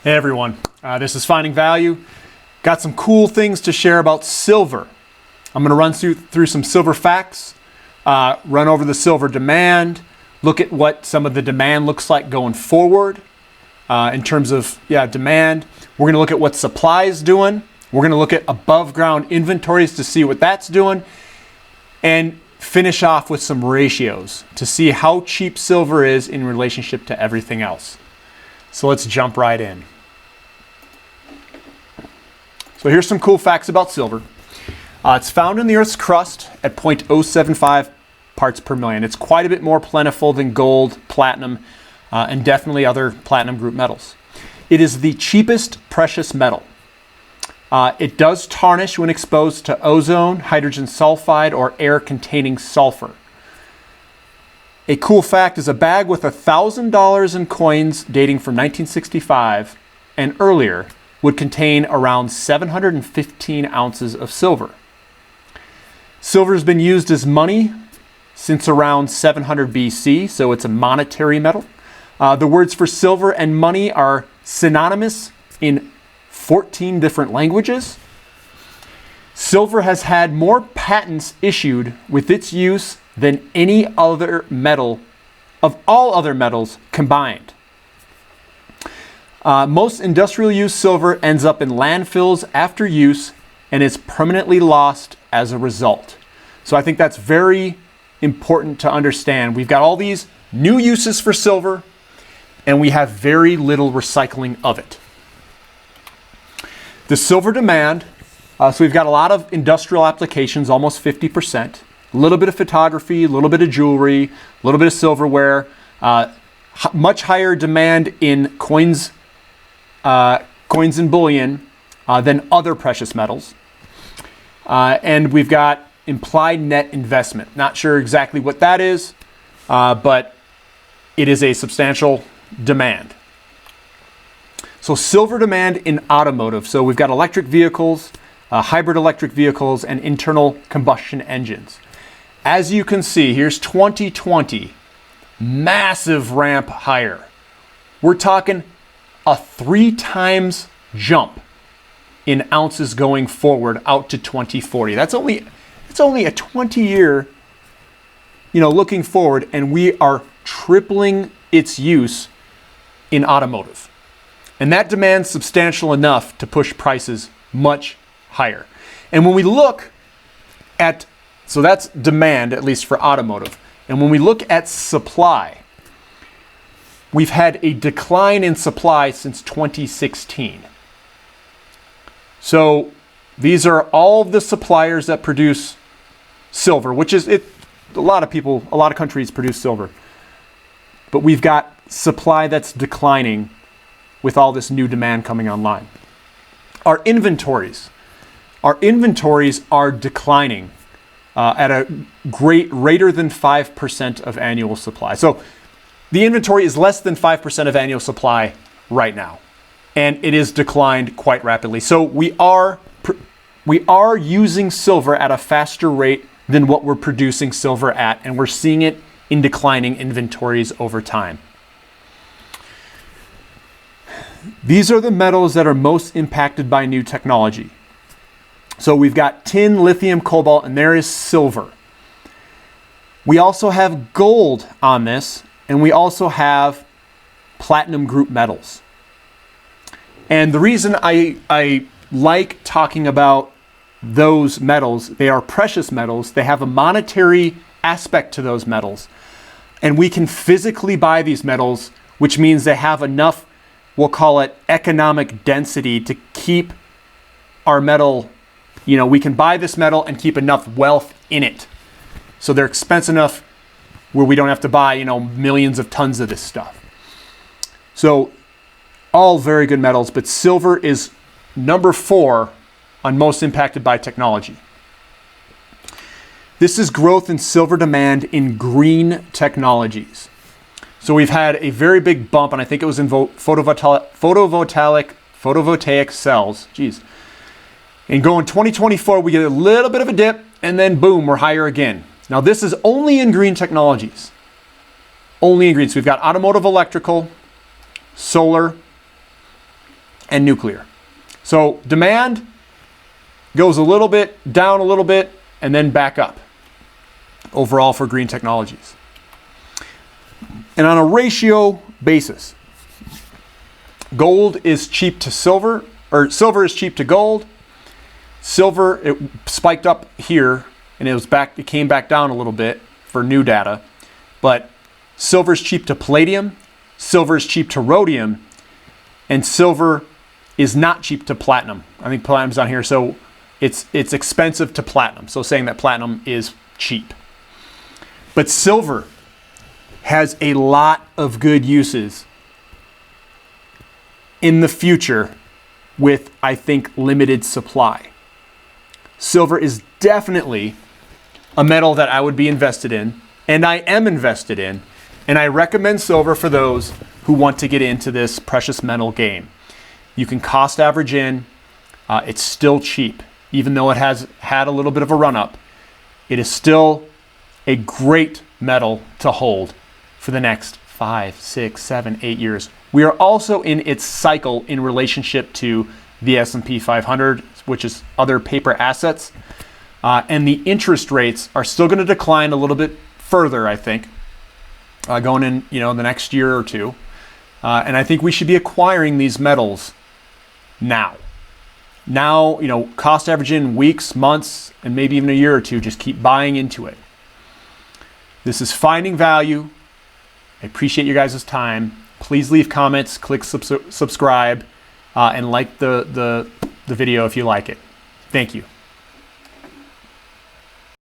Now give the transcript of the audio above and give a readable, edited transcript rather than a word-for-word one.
Hey everyone, this is Finding Value. Got some cool things to share about silver. I'm going to run through some silver facts, run over the silver demand, look at what some of the demand looks like going forward in terms of demand. We're going to look at what supply is doing. We're going to look at above ground inventories to see what that's doing, and finish off with some ratios to see how cheap silver is in relationship to everything else. So let's jump right in. So here's some cool facts about silver. It's found in the Earth's crust at 0.075 parts per million. It's quite a bit more plentiful than gold, platinum, and definitely other platinum group metals. It is the cheapest precious metal. It does tarnish when exposed to ozone, hydrogen sulfide, or air containing sulfur. A cool fact is a bag with $1,000 in coins dating from 1965 and earlier would contain around 715 ounces of silver. Silver has been used as money since around 700 BC, so it's a monetary metal. The words for silver and money are synonymous in 14 different languages. Silver has had more patents issued with its use than any other metal of all other metals combined. Most industrial use silver ends up in landfills after use and is permanently lost as a result. So I think that's very important to understand. We've got all these new uses for silver and we have very little recycling of it. The silver demand, so we've got a lot of industrial applications, almost 50%. A little bit of photography, a little bit of jewelry, a little bit of silverware, much higher demand in coins and bullion than other precious metals. And we've got implied net investment. Not sure exactly what that is, but it is a substantial demand. So silver demand in automotive. So we've got electric vehicles, hybrid electric vehicles, and internal combustion engines. As you can see, here's 2020, massive ramp higher. We're talking a 3 times jump in ounces going forward out to 2040. It's only a 20-year, looking forward, and we are tripling its use in automotive. And that demand's substantial enough to push prices much higher. And when we look at, so that's demand, at least for automotive. And when we look at supply, we've had a decline in supply since 2016. So these are all of the suppliers that produce silver, which is it. A lot of countries produce silver. But we've got supply that's declining with all this new demand coming online. Our inventories are declining at a greater than 5% of annual supply. So the inventory is less than 5% of annual supply right now, and it is declined quite rapidly. So we are using silver at a faster rate than what we're producing silver at, and we're seeing it in declining inventories over time. These are the metals that are most impacted by new technology. So we've got tin, lithium, cobalt, and there is silver. We also have gold on this, and we also have platinum group metals. And the reason I like talking about those metals, they are precious metals. They have a monetary aspect to those metals. And we can physically buy these metals, which means they have enough, we'll call it economic density, to keep our metal. We can buy this metal and keep enough wealth in it. So they're expensive enough where we don't have to buy, millions of tons of this stuff. So all very good metals, but silver is number 4 on most impacted by technology. This is growth in silver demand in green technologies. So we've had a very big bump, and I think it was in photovoltaic cells. Geez. And going 2024, we get a little bit of a dip, and then boom, we're higher again. Now this is only in green technologies. Only in green. So we've got automotive, electrical, solar, and nuclear. So demand goes a little bit down a little bit and then back up overall for green technologies. And on a ratio basis, gold is cheap to silver, or silver is cheap to gold. Silver, it spiked up here and it came back down a little bit for new data, but silver is cheap to palladium, silver is cheap to rhodium, and silver is not cheap to platinum. I think platinum's on here, so it's expensive to platinum. So saying that platinum is cheap. But silver has a lot of good uses in the future with, I think, limited supply. Silver is definitely a metal that I would be invested in, and I am invested in, and I recommend silver for those who want to get into this precious metal game. You can cost average in. It's still cheap. Even though it has had a little bit of a run up, it is still a great metal to hold for the next 5, 6, 7, 8 years. We are also in its cycle in relationship to the S&P 500, which is other paper assets. And the interest rates are still going to decline a little bit further, I think, going in the next year or two. And I think we should be acquiring these metals now. Now, cost average in weeks, months, and maybe even a year or two, just keep buying into it. This is Finding Value. I appreciate you guys' time. Please leave comments, click subscribe, and like the video if you like it. Thank you.